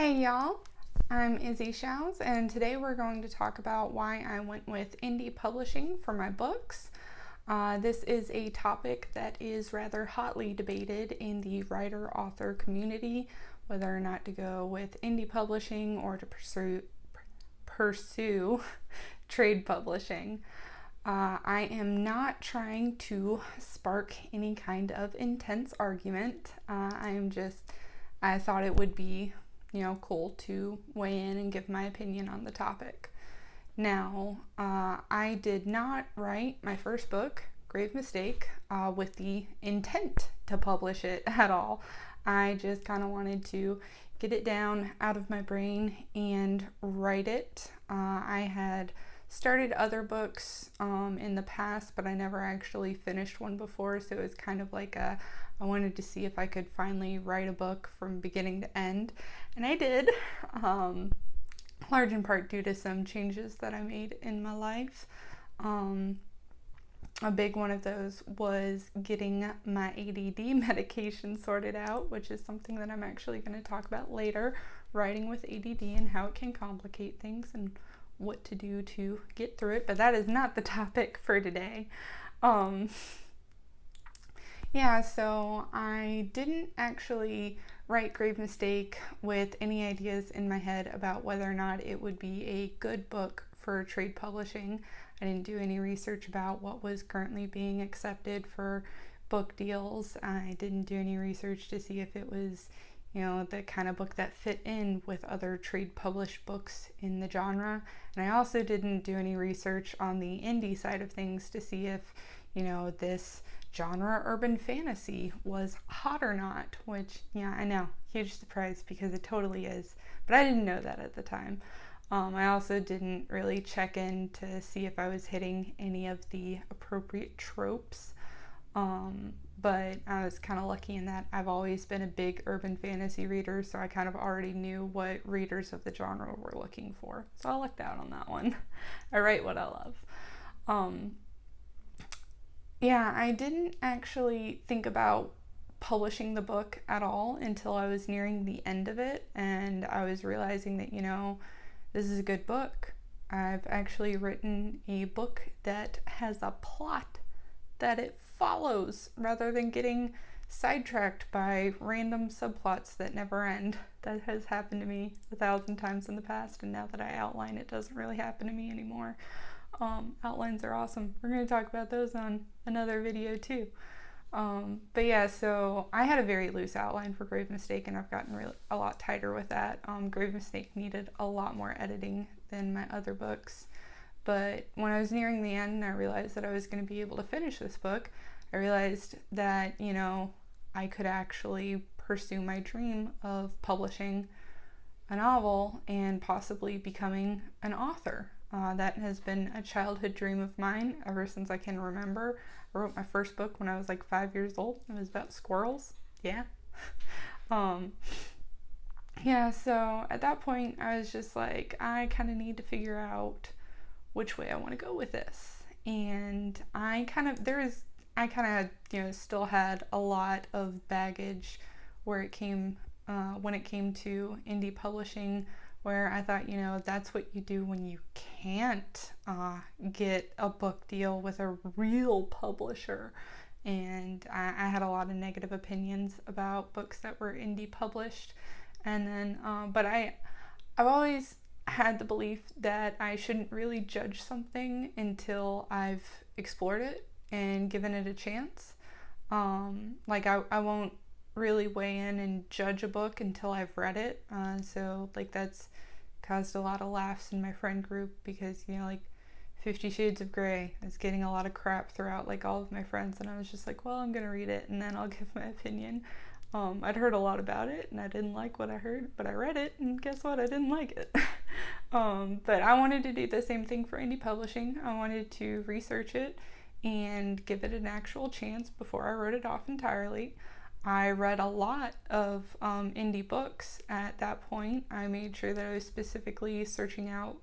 Hey y'all, I'm Izzy Shows, and today we're going to talk about why I went with indie publishing for my books. This is a topic that is rather hotly debated in the writer-author community, whether or not to go with indie publishing or to pursue trade publishing. I am not trying to spark any kind of intense argument. I thought it would be cool to weigh in and give my opinion on the topic. Now, I did not write my first book, Grave Mistake, with the intent to publish it at all. I just kind of wanted to get it down out of my brain and write it. I had started other books in the past, but I never actually finished one before, so it was kind of like I wanted to see if I could finally write a book from beginning to end, and I did, large in part due to some changes that I made in my life. A big one of those was getting my ADD medication sorted out, which is something that I'm actually going to talk about later, writing with ADD and how it can complicate things and what to do to get through it, but that is not the topic for today. So I didn't actually write Grave Mistake with any ideas in my head about whether or not it would be a good book for trade publishing. I didn't do any research about what was currently being accepted for book deals. I didn't do any research to see if it was, the kind of book that fit in with other trade published books in the genre. And I also didn't do any research on the indie side of things to see if, this genre urban fantasy was hot or not, which, I know, huge surprise because it totally is, but I didn't know that at the time. I also didn't really check in to see if I was hitting any of the appropriate tropes, but I was kind of lucky in that I've always been a big urban fantasy reader, so I kind of already knew what readers of the genre were looking for, so I lucked out on that one. I write what I love. I didn't actually think about publishing the book at all until I was nearing the end of it, and I was realizing that, this is a good book. I've actually written a book that has a plot that it follows rather than getting sidetracked by random subplots that never end. That has happened to me 1,000 times in the past, and now that I outline, it doesn't really happen to me anymore. Outlines are awesome. We're going to talk about those on another video too. So I had a very loose outline for Grave Mistake, and I've gotten a lot tighter with that. Grave Mistake needed a lot more editing than my other books, but when I was nearing the end and I realized that I was going to be able to finish this book, I realized that, I could actually pursue my dream of publishing a novel and possibly becoming an author. That has been a childhood dream of mine ever since I can remember. I wrote my first book when I was like 5 years old. It was about squirrels. So at that point I was just like, I kind of need to figure out which way I want to go with this. And I kind of still had a lot of baggage where it came when it came to indie publishing, where I thought, that's what you do when you can't get a book deal with a real publisher. And I had a lot of negative opinions about books that were indie published. And then, but I've always had the belief that I shouldn't really judge something until I've explored it and given it a chance. I won't really weigh in and judge a book until I've read it. That's caused a lot of laughs in my friend group because, 50 Shades of Grey is getting a lot of crap throughout all of my friends, and I was just like, well, I'm gonna read it and then I'll give my opinion. I'd heard a lot about it and I didn't like what I heard, but I read it and guess what? I didn't like it. But I wanted to do the same thing for indie publishing. I wanted to research it and give it an actual chance before I wrote it off entirely. I read a lot of indie books at that point. I made sure that I was specifically searching out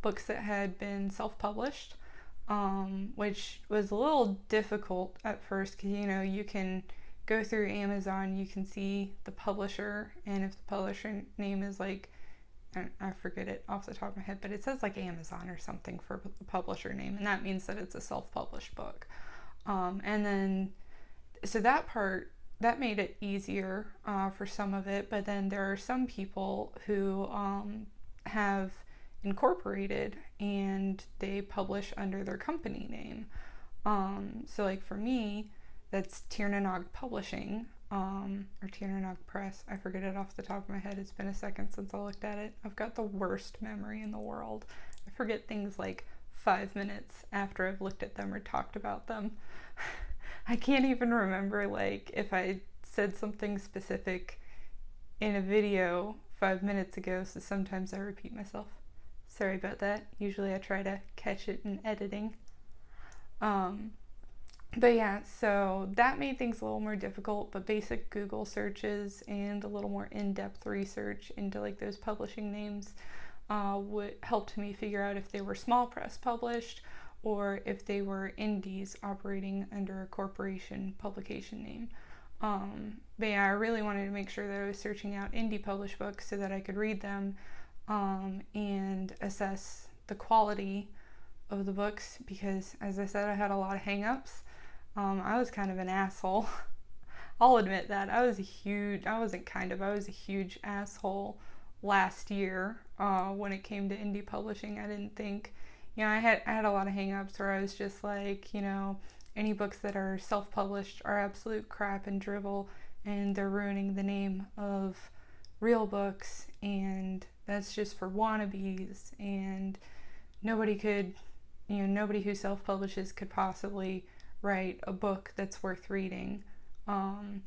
books that had been self-published, which was a little difficult at first because, you can go through Amazon, you can see the publisher, and if the publisher name is like I forget it off the top of my head, but it says like Amazon or something for the publisher name, and that means that it's a self-published book. And then, so that part, that made it easier for some of it, but then there are some people who have incorporated and they publish under their company name. So like for me, that's Tiernanog Publishing, or Tiernanog Press. I forget it off the top of my head. It's been a second since I looked at it. I've got the worst memory in the world. I forget things like 5 minutes after I've looked at them or talked about them. I can't even remember like if I said something specific in a video 5 minutes ago, so sometimes I repeat myself. Sorry about that. Usually I try to catch it in editing. But yeah, so that made things a little more difficult, but basic Google searches and a little more in-depth research into like those publishing names would helped me figure out if they were small press published or if they were indies operating under a corporation publication name. But yeah, I really wanted to make sure that I was searching out indie published books so that I could read them and assess the quality of the books, because as I said, I had a lot of hang-ups. I was kind of an asshole. I'll admit that. I was a huge asshole last year when it came to indie publishing. I didn't think, I had a lot of hang-ups where I was just like, any books that are self-published are absolute crap and drivel, and they're ruining the name of real books, and that's just for wannabes, and nobody who self-publishes could possibly write a book that's worth reading. You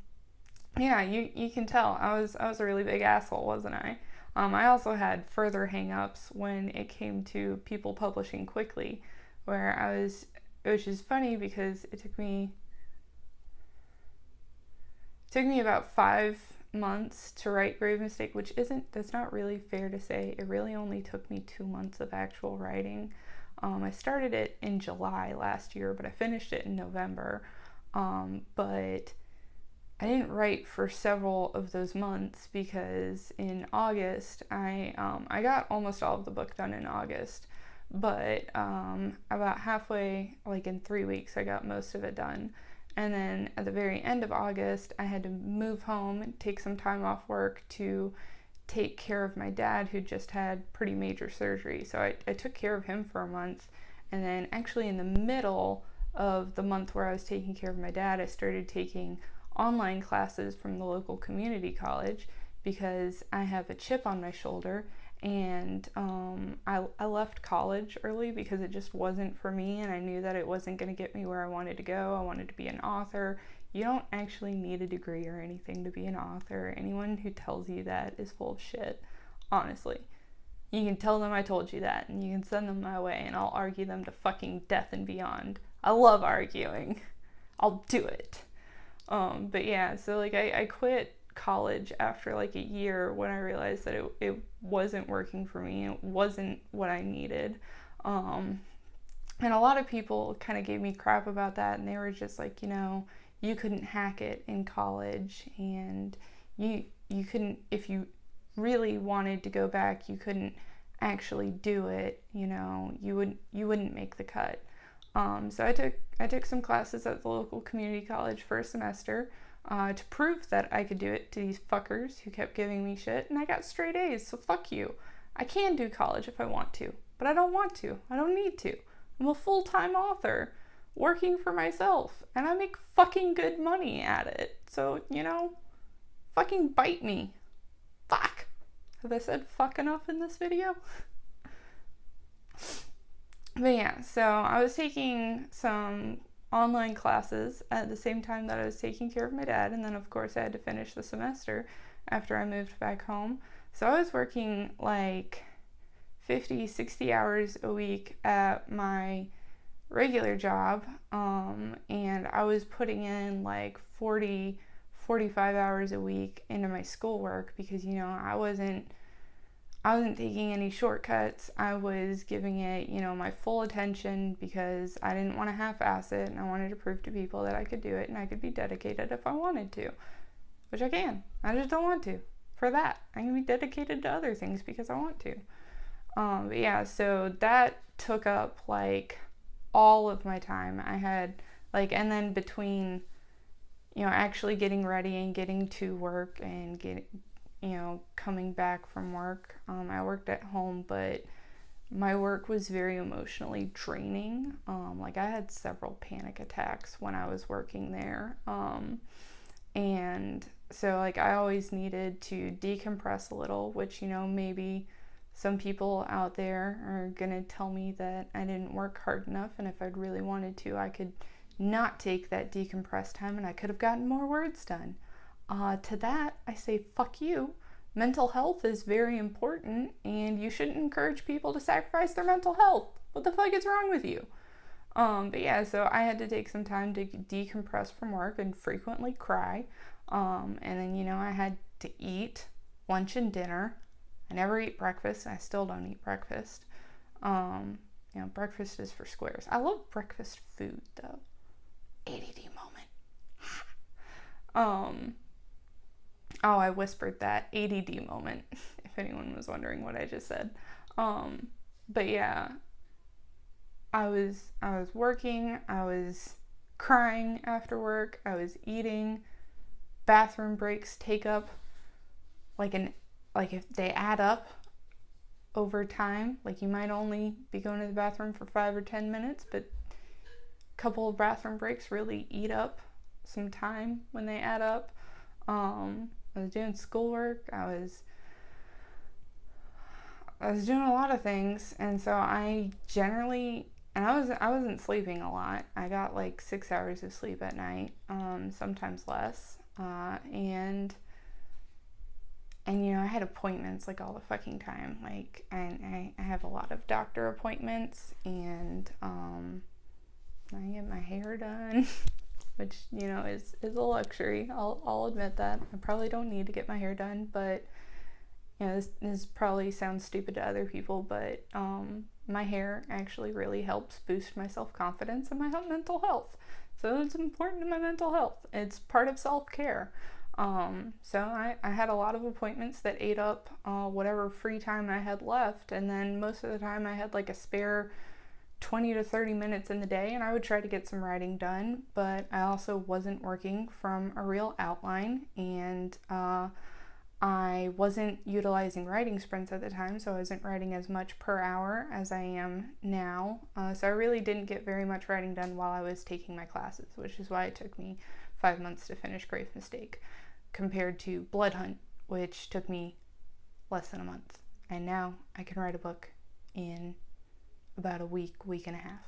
can tell I was a really big asshole, wasn't I? I also had further hang-ups when it came to people publishing quickly, which is funny because it took me about 5 months to write Grave Mistake, that's not really fair to say. It really only took me 2 months of actual writing. I started it in July last year, but I finished it in November. But I didn't write for several of those months because in August, I got almost all of the book done in August, but about halfway, like in 3 weeks, I got most of it done. And then at the very end of August, I had to move home and take some time off work to take care of my dad, who just had pretty major surgery. So I took care of him for a month, and then actually in the middle of the month where I was taking care of my dad, I started taking online classes from the local community college because I have a chip on my shoulder, and I left college early because it just wasn't for me, and I knew that it wasn't going to get me where I wanted to go. I wanted to be an author. You don't actually need a degree or anything to be an author. Anyone who tells you that is full of shit, honestly. You can tell them I told you that, and you can send them my way, and I'll argue them to fucking death and beyond. I love arguing. I'll do it. But yeah, so like I quit college after like a year when I realized that it wasn't working for me. It wasn't what I needed. And a lot of people kind of gave me crap about that, and they were just like, you couldn't hack it in college, and you couldn't, if you really wanted to go back, you couldn't actually do it, you wouldn't make the cut. So I took some classes at the local community college for a semester to prove that I could do it to these fuckers who kept giving me shit, and I got straight A's, so fuck you. I can do college if I want to, but I don't want to. I don't need to. I'm a full-time author working for myself, and I make fucking good money at it. So, fucking bite me. Fuck. Have I said fuck enough in this video? But yeah, so I was taking some online classes at the same time that I was taking care of my dad, and then of course I had to finish the semester after I moved back home. So I was working like 50, 60 hours a week at my regular job, and I was putting in like 40, 45 hours a week into my schoolwork because, I wasn't taking any shortcuts. I was giving it, my full attention because I didn't want to half-ass it, and I wanted to prove to people that I could do it and I could be dedicated if I wanted to, which I can. I just don't want to. for that. I can be dedicated to other things because I want to. But yeah, so that took up like all of my time. I had like, and then between, actually getting ready and getting to work and coming back from work, I worked at home, but my work was very emotionally draining. Like I had several panic attacks when I was working there. And so like I always needed to decompress a little, which, maybe some people out there are gonna tell me that I didn't work hard enough, and if I'd really wanted to, I could not take that decompressed time and I could have gotten more words done. To that, I say, fuck you. Mental health is very important, and you shouldn't encourage people to sacrifice their mental health. What the fuck is wrong with you? But yeah, so I had to take some time to decompress from work and frequently cry. And then, I had to eat lunch and dinner. I never eat breakfast. I still don't eat breakfast. Breakfast is for squares. I love breakfast food, though. ADD moment. Oh, I whispered that. ADD moment, if anyone was wondering what I just said. But yeah, I was working, I was crying after work, I was eating. Bathroom breaks take up like if they add up over time, like you might only be going to the bathroom for 5 or 10 minutes, but a couple of bathroom breaks really eat up some time when they add up. I was doing schoolwork, I was doing a lot of things, and so I wasn't sleeping a lot. I got like 6 hours of sleep at night, sometimes less, and I had appointments like all the fucking time, like, and I have a lot of doctor appointments, and I get my hair done. Which, is a luxury. I'll admit that. I probably don't need to get my hair done, but, this probably sounds stupid to other people, but my hair actually really helps boost my self-confidence and my mental health. So it's important to my mental health. It's part of self-care. So I had a lot of appointments that ate up whatever free time I had left, and then most of the time I had like a spare 20 to 30 minutes in the day, and I would try to get some writing done, but I also wasn't working from a real outline, and I wasn't utilizing writing sprints at the time, so I wasn't writing as much per hour as I am now. So I really didn't get very much writing done while I was taking my classes, which is why it took me 5 months to finish Grave Mistake, compared to Blood Hunt, which took me less than a month. And now I can write a book in about a week and a half.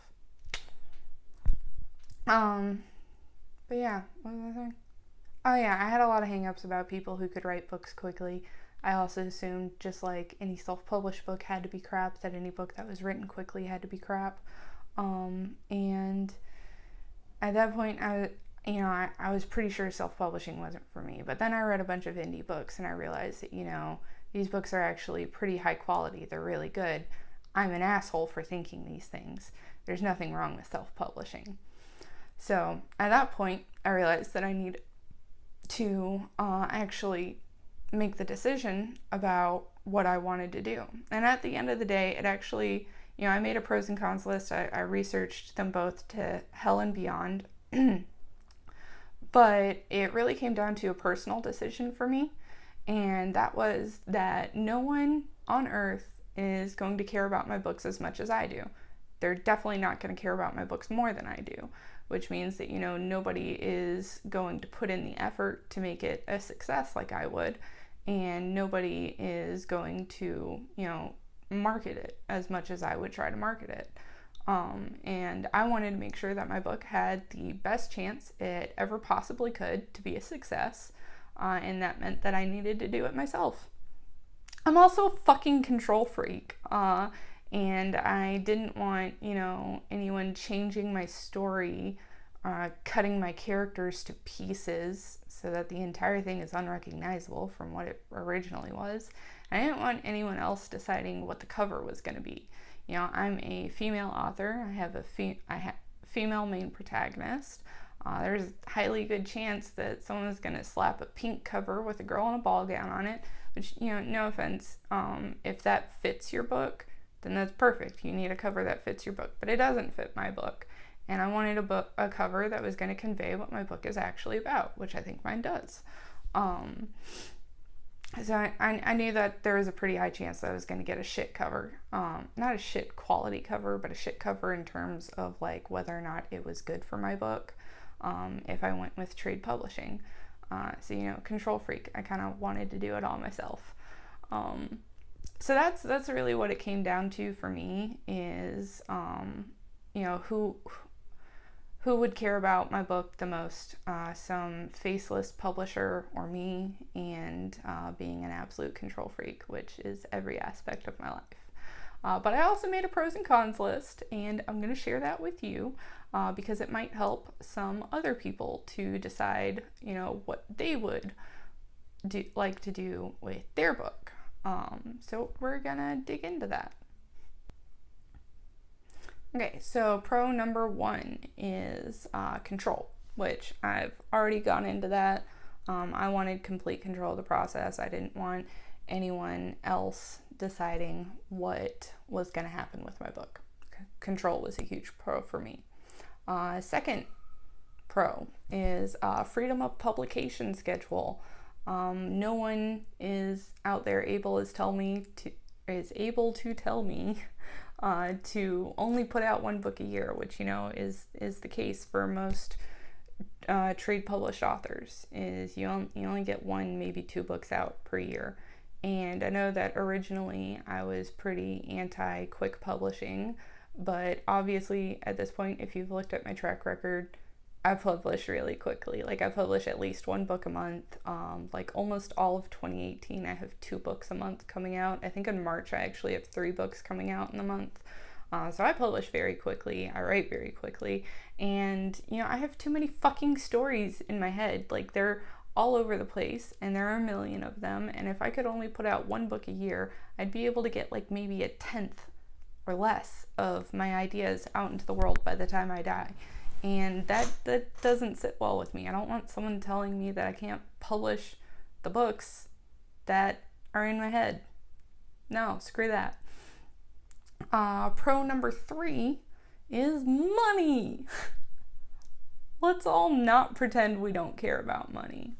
But yeah, what was I saying? Oh yeah, I had a lot of hang-ups about people who could write books quickly. I also assumed, just like any self-published book had to be crap, that any book that was written quickly had to be crap. And at that point, I was pretty sure self-publishing wasn't for me. But then I read a bunch of indie books, and I realized that, these books are actually pretty high quality. They're really good. I'm an asshole for thinking these things. There's nothing wrong with self-publishing. So at that point, I realized that I need to actually make the decision about what I wanted to do. And at the end of the day, it actually, I made a pros and cons list. I researched them both to hell and beyond. But it really came down to a personal decision for me. And that was that no one on earth is going to care about my books as much as I do. They're definitely not going to care about my books more than I do, which means that, nobody is going to put in the effort to make it a success like I would, and nobody is going to, market it as much as I would try to market it. And I wanted to make sure that my book had the best chance it ever possibly could to be a success, and that meant that I needed to do it myself. I'm also a fucking control freak, and I didn't want, anyone changing my story, cutting my characters to pieces so that the entire thing is unrecognizable from what it originally was. I didn't want anyone else deciding what the cover was going to be. I'm a female author. I have a female main protagonist. There's a highly good chance that someone is going to slap a pink cover with a girl in a ball gown on it, which, no offense, if that fits your book, then that's perfect. You need a cover that fits your book, but it doesn't fit my book. And I wanted a cover that was going to convey what my book is actually about, which I think mine does. So I knew that there was a pretty high chance that I was going to get a shit cover. Not a shit quality cover, but a shit cover in terms of like whether or not it was good for my book. If I went with trade publishing. So, control freak. I kind of wanted to do it all myself. So that's really what it came down to for me is, who would care about my book the most? Some faceless publisher or me, and being an absolute control freak, which is every aspect of my life. But I also made a pros and cons list, and I'm going to share that with you because it might help some other people to decide, what they would like to do with their book. So we're going to dig into that. Okay, so pro number 1 is control, which I've already gone into that. I wanted complete control of the process. I didn't want anyone else deciding what was going to happen with my book. Control was a huge pro for me. Second pro is freedom of publication schedule. No one is out there able to tell me to only put out one book a year, which is the case for most trade published authors. Is you only get 1, maybe 2 books out per year. And I know that originally I was pretty anti quick publishing, but obviously at this point, if you've looked at my track record, I publish really quickly. Like I publish at least 1 book a month. Like almost all of 2018, I have 2 books a month coming out. I think in March, I actually have 3 books coming out in the month. So I publish very quickly. I write very quickly. And, I have too many fucking stories in my head. Like they're all over the place, and there are a million of them. And if I could only put out 1 book a year, I'd be able to get like maybe a 10th or less of my ideas out into the world by the time I die. And that doesn't sit well with me. I don't want someone telling me that I can't publish the books that are in my head. No, screw that. Pro number 3 is money. Let's all not pretend we don't care about money.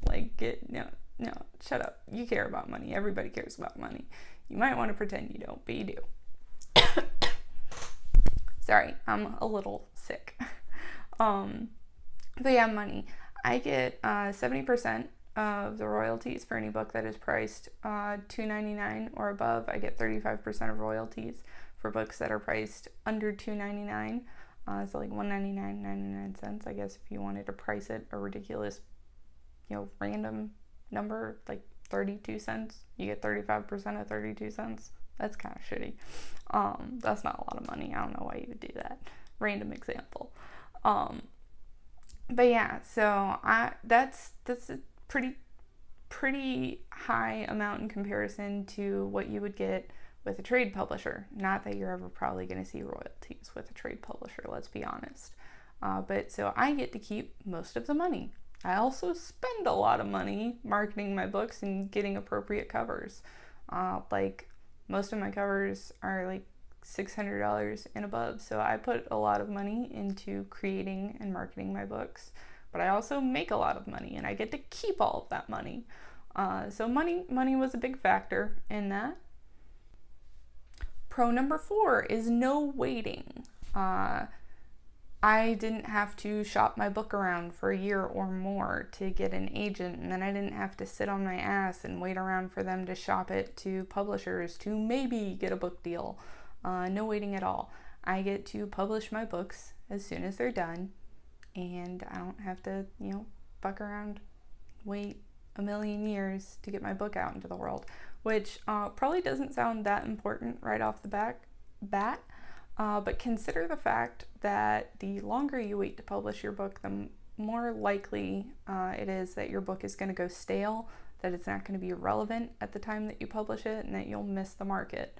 No, shut up. You care about money. Everybody cares about money. You might want to pretend you don't, but you do. Sorry, I'm a little sick. But yeah, money. I get 70% of the royalties for any book that is priced $2.99 or above. I get 35% of royalties for books that are priced under $2.99. So like $1.99.99, I guess, if you wanted to price it a ridiculous, random number, like 32 cents, you get 35% of 32 cents. That's kind of shitty. That's not a lot of money. I don't know why you would do that. Random example. But yeah, so that's a pretty high amount in comparison to what you would get with a trade publisher. Not that you're ever probably going to see royalties with a trade publisher, let's be honest. But so I get to keep most of the money. I also spend a lot of money marketing my books and getting appropriate covers. Like most of my covers are like $600 and above. So I put a lot of money into creating and marketing my books, but I also make a lot of money and I get to keep all of that money. So money was a big factor in that. Pro number 4 is no waiting. I didn't have to shop my book around for a year or more to get an agent, and then I didn't have to sit on my ass and wait around for them to shop it to publishers to maybe get a book deal. No waiting at all. I get to publish my books as soon as they're done, and I don't have to, fuck around, wait a million years to get my book out into the world, which probably doesn't sound that important right off the bat, but consider the fact that the longer you wait to publish your book, the more likely it is that your book is going to go stale, that it's not going to be relevant at the time that you publish it, and that you'll miss the market.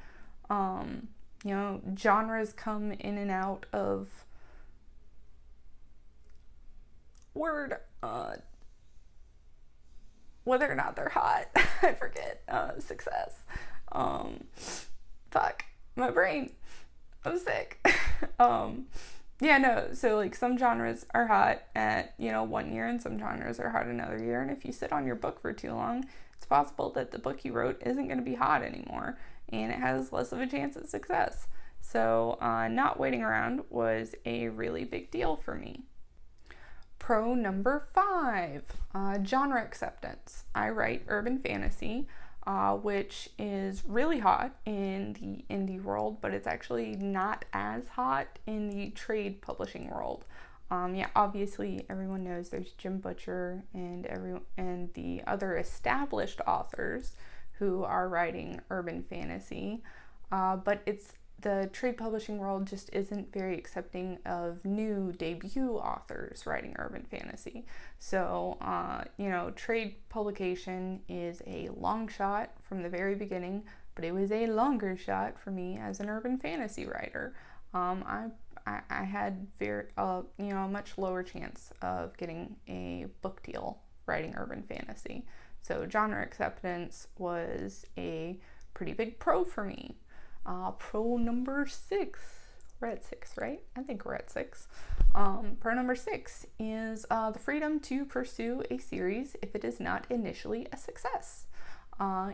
Genres come in and out of word, whether or not they're hot. I forget. Success. Fuck. My brain. I'm sick. Yeah, no, so like some genres are hot at, 1 year and some genres are hot another year. And if you sit on your book for too long, it's possible that the book you wrote isn't going to be hot anymore and it has less of a chance at success. So not waiting around was a really big deal for me. Pro number 5, genre acceptance. I write urban fantasy, which is really hot in the indie world, but it's actually not as hot in the trade publishing world. Yeah, obviously everyone knows there's Jim Butcher and the other established authors who are writing urban fantasy, but the trade publishing world just isn't very accepting of new debut authors writing urban fantasy. So, trade publication is a long shot from the very beginning, but it was a longer shot for me as an urban fantasy writer. I had a much lower chance of getting a book deal writing urban fantasy. So genre acceptance was a pretty big pro for me. Pro number 6. We're at 6, right? I think we're at 6. Pro number 6 is the freedom to pursue a series if it is not initially a success.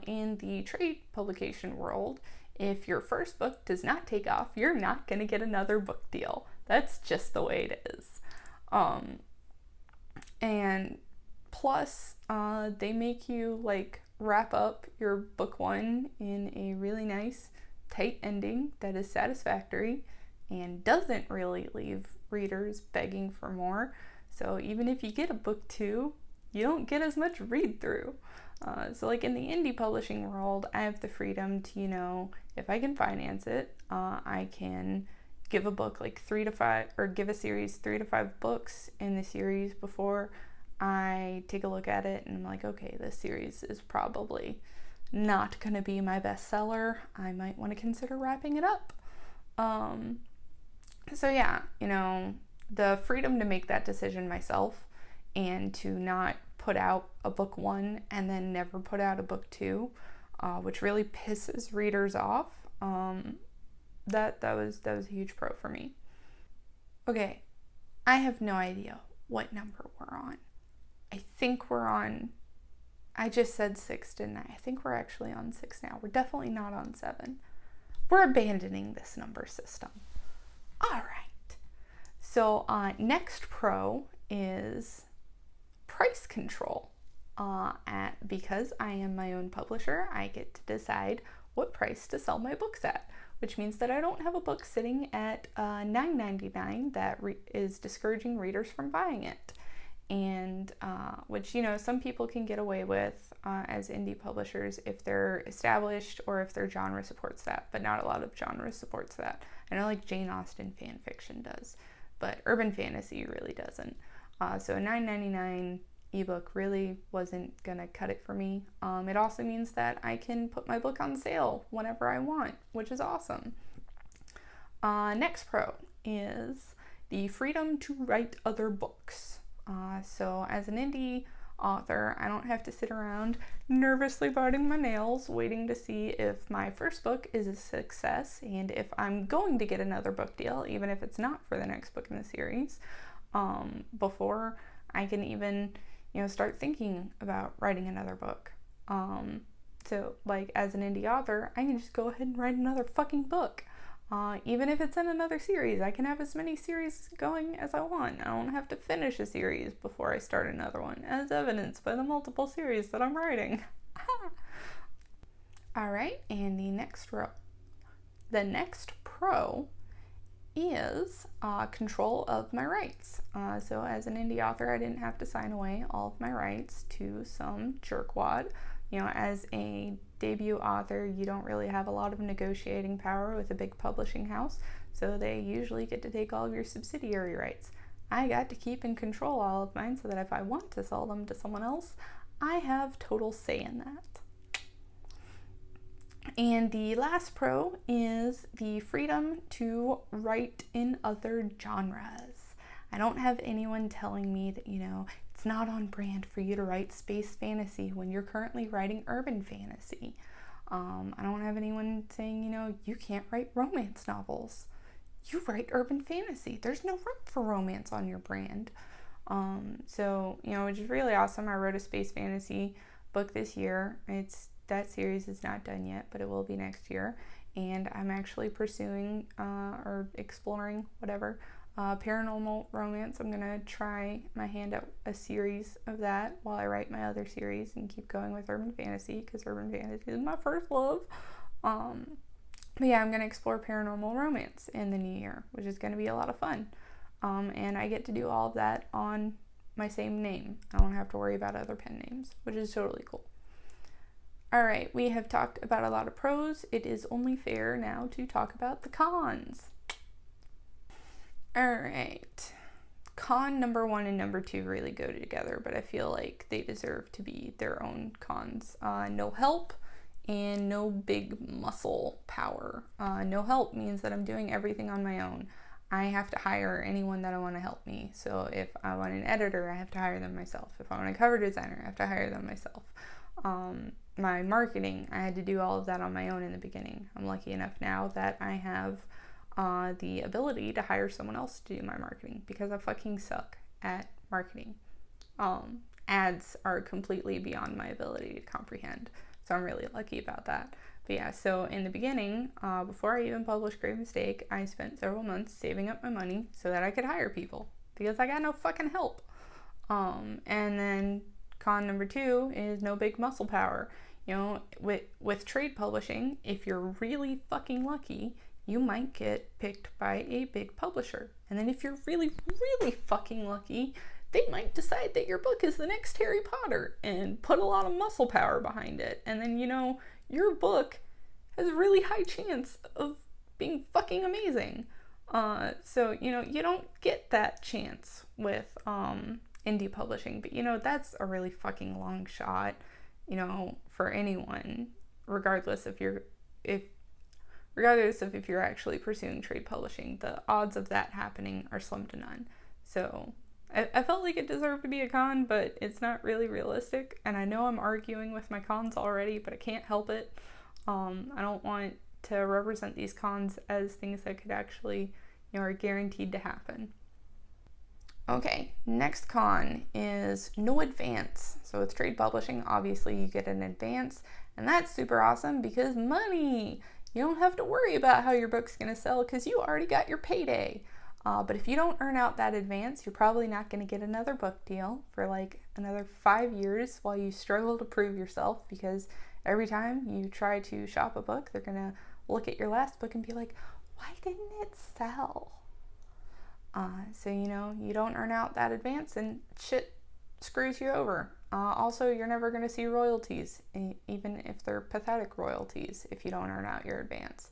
In the trade publication world, if your first book does not take off, you're not going to get another book deal. That's just the way it is. And plus, they make you wrap up your book 1 in a really nice tight ending that is satisfactory and doesn't really leave readers begging for more. So even if you get a book 2, you don't get as much read through. So in the indie publishing world, I have the freedom to, if I can finance it, I can give a book 3 to 5, or give a series 3 to 5 books in the series before I take a look at it and I'm like, okay, this series is probably not going to be my bestseller. I might want to consider wrapping it up. So yeah, the freedom to make that decision myself and to not put out a book 1 and then never put out a book 2, which really pisses readers off. That was a huge pro for me. Okay, I have no idea what number we're on. I think we're on, I just said 6, didn't I? I think we're actually on 6 now. We're definitely not on 7. We're abandoning this number system. All right. So next pro is price control. Because I am my own publisher, I get to decide what price to sell my books at, which means that I don't have a book sitting at $9.99 that is discouraging readers from buying it. And which, some people can get away with as indie publishers if they're established or if their genre supports that, but not a lot of genres supports that. I know Jane Austen fan fiction does, but urban fantasy really doesn't. So a $9.99 ebook really wasn't gonna cut it for me. It also means that I can put my book on sale whenever I want, which is awesome. Next pro is the freedom to write other books. So as an indie author, I don't have to sit around nervously biting my nails waiting to see if my first book is a success and if I'm going to get another book deal, even if it's not for the next book in the series, before I can even start thinking about writing another book. So as an indie author, I can just go ahead and write another fucking book. Even if it's in another series, I can have as many series going as I want. I don't have to finish a series before I start another one, as evidenced by the multiple series that I'm writing. All right, and the next pro is control of my rights. So as an indie author, I didn't have to sign away all of my rights to some jerkwad. As a debut author, you don't really have a lot of negotiating power with a big publishing house, so they usually get to take all of your subsidiary rights. I got to keep and control all of mine so that if I want to sell them to someone else, I have total say in that. And the last pro is the freedom to write in other genres. I don't have anyone telling me that, it's not on brand for you to write space fantasy when you're currently writing urban fantasy. I don't have anyone saying, you can't write romance novels. You write urban fantasy. There's no room for romance on your brand. So, which is really awesome. I wrote a space fantasy book this year. That series is not done yet, but it will be next year. And I'm actually pursuing or exploring paranormal romance. I'm gonna try my hand at a series of that while I write my other series and keep going with urban fantasy, because urban fantasy is my first love. But yeah, I'm gonna explore paranormal romance in the new year, which is gonna be a lot of fun. And I get to do all of that on my same name. I don't have to worry about other pen names, which is totally cool. All right, we have talked about a lot of pros. It is only fair now to talk about the cons. All right. Con number 1 and number 2 really go together, but I feel like they deserve to be their own cons. No help and no big muscle power. No help means that I'm doing everything on my own. I have to hire anyone that I want to help me. So if I want an editor, I have to hire them myself. If I want a cover designer, I have to hire them myself. My marketing, I had to do all of that on my own in the beginning. I'm lucky enough now that I have the ability to hire someone else to do my marketing, because I fucking suck at marketing. Ads are completely beyond my ability to comprehend, so I'm really lucky about that. But yeah, so in the beginning, before I even published Grave Mistake, I spent several months saving up my money so that I could hire people, because I got no fucking help. And then con number 2 is no big muscle power. With trade publishing, if you're really fucking lucky, you might get picked by a big publisher. And then if you're really, really fucking lucky, they might decide that your book is the next Harry Potter and put a lot of muscle power behind it. And then, your book has a really high chance of being fucking amazing. So, you don't get that chance with indie publishing. But, that's a really fucking long shot, for anyone, regardless if you're actually pursuing trade publishing. The odds of that happening are slim to none. So I felt like it deserved to be a con, but it's not really realistic. And I know I'm arguing with my cons already, but I can't help it. I don't want to represent these cons as things that could actually, are guaranteed to happen. Okay, next con is no advance. So with trade publishing, obviously you get an advance, and that's super awesome because money. You don't have to worry about how your book's going to sell because you already got your payday. But if you don't earn out that advance, you're probably not going to get another book deal for like another 5 years while you struggle to prove yourself, because every time you try to shop a book, they're going to look at your last book and be like, why didn't it sell? So, you don't earn out that advance and shit screws you over. Also, you're never going to see royalties, even if they're pathetic royalties, if you don't earn out your advance.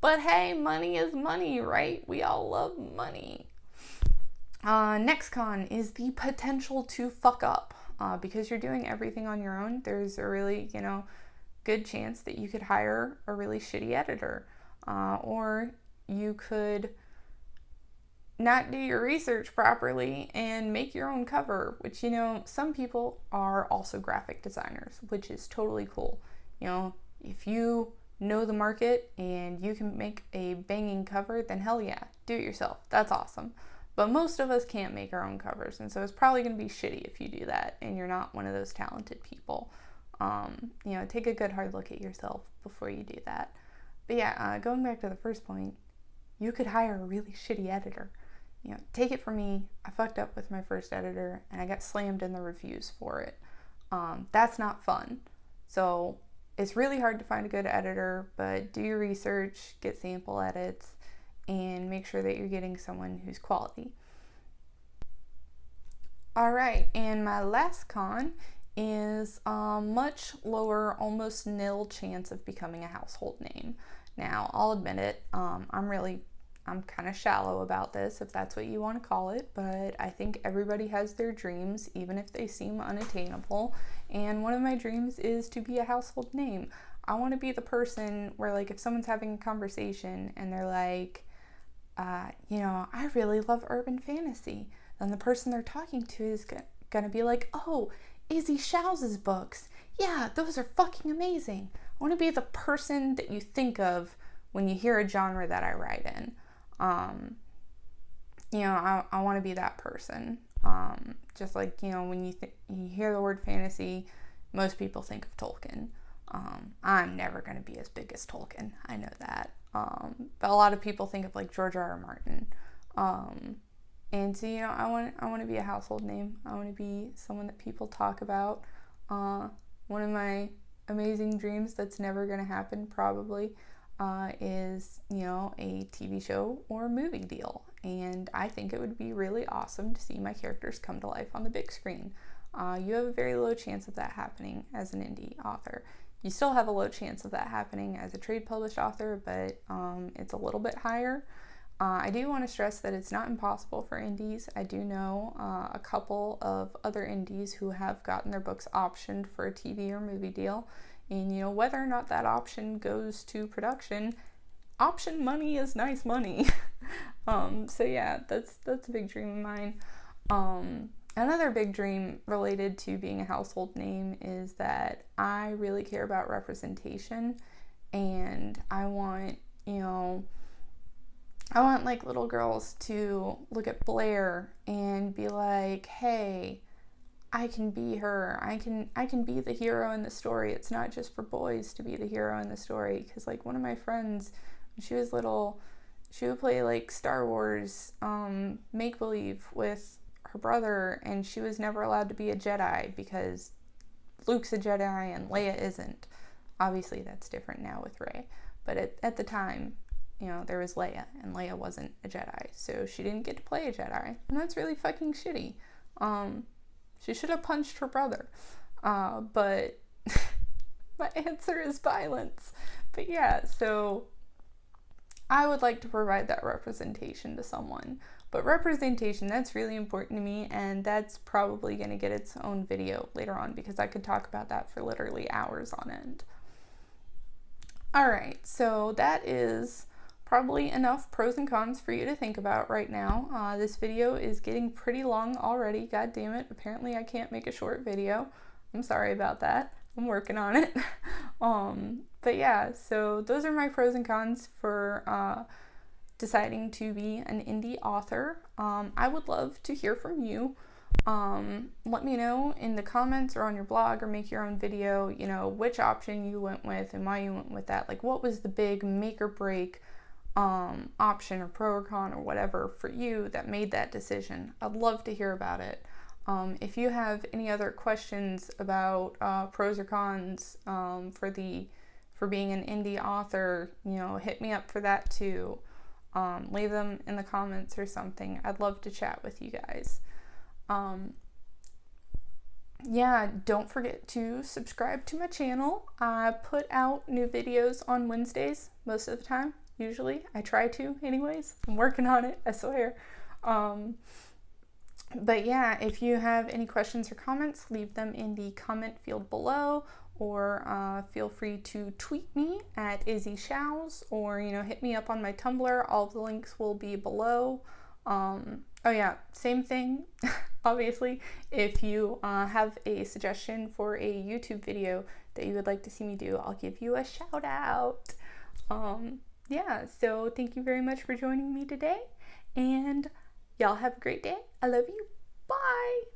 But hey, money is money, right? We all love money. Next con is the potential to fuck up. Because you're doing everything on your own, there's a really, good chance that you could hire a really shitty editor. Or you could not do your research properly and make your own cover, which, some people are also graphic designers, which is totally cool. If you know the market and you can make a banging cover, then hell yeah, do it yourself. That's awesome. But most of us can't make our own covers, and so it's probably going to be shitty if you do that and you're not one of those talented people. Take a good hard look at yourself before you do that. But yeah, going back to the first point, you could hire a really shitty editor. Take it from me, I fucked up with my first editor and I got slammed in the reviews for it. That's not fun. So it's really hard to find a good editor, but do your research, get sample edits, and make sure that you're getting someone who's quality. All right, and my last con is a much lower, almost nil chance of becoming a household name. Now, I'll admit it, I'm kind of shallow about this, if that's what you want to call it, but I think everybody has their dreams, even if they seem unattainable, and one of my dreams is to be a household name. I want to be the person where, like, if someone's having a conversation and they're like, I really love urban fantasy. Then the person they're talking to is going to be like, oh, Izzy Show's books. Yeah, those are fucking amazing. I want to be the person that you think of when you hear a genre that I write in. I want to be that person. Just like, when you hear the word fantasy, most people think of Tolkien. I'm never going to be as big as Tolkien. I know that. But a lot of people think of like George R.R. Martin. And so, I want to be a household name. I want to be someone that people talk about. One of my amazing dreams that's never going to happen probably is, a TV show or a movie deal. And I think it would be really awesome to see my characters come to life on the big screen. You have a very low chance of that happening as an indie author. You still have a low chance of that happening as a trade published author, but it's a little bit higher. I do want to stress that it's not impossible for indies. I do know a couple of other indies who have gotten their books optioned for a TV or movie deal. And whether or not that option goes to production, option money is nice money. So yeah, that's a big dream of mine. Another big dream related to being a household name is that I really care about representation, and I want like little girls to look at Blair and be like, hey, I can be her. I can be the hero in the story. It's not just for boys to be the hero in the story. Because like one of my friends, when she was little, she would play like Star Wars make-believe with her brother, and she was never allowed to be a Jedi because Luke's a Jedi and Leia isn't. Obviously that's different now with Rey, but at the time, there was Leia, and Leia wasn't a Jedi, so she didn't get to play a Jedi, and that's really fucking shitty. She should have punched her brother, but my answer is violence. But yeah, so I would like to provide that representation to someone. But representation, that's really important to me, and that's probably going to get its own video later on because I could talk about that for literally hours on end. Alright, so that is probably enough pros and cons for you to think about right now. This video is getting pretty long already, god damn it. Apparently I can't make a short video. I'm sorry about that. I'm working on it. But yeah, so those are my pros and cons for deciding to be an indie author. I would love to hear from you. Let me know in the comments or on your blog, or make your own video, which option you went with and why you went with that. Like, what was the big make or break option or pro or con or whatever for you that made that decision? I'd love to hear about it. If you have any other questions about pros or cons for being an indie author, hit me up for that too. Leave them in the comments or something. I'd love to chat with you guys. Yeah, don't forget to subscribe to my channel. I put out new videos on Wednesdays most of the time, usually. I try to anyways. I'm working on it, I swear. But yeah, if you have any questions or comments, leave them in the comment field below, or feel free to tweet me at Izzy Shows, or hit me up on my Tumblr. All of the links will be below. Oh yeah, same thing. Obviously, if you have a suggestion for a YouTube video that you would like to see me do, I'll give you a shout out. Yeah, so thank you very much for joining me today, and y'all have a great day. I love you. Bye.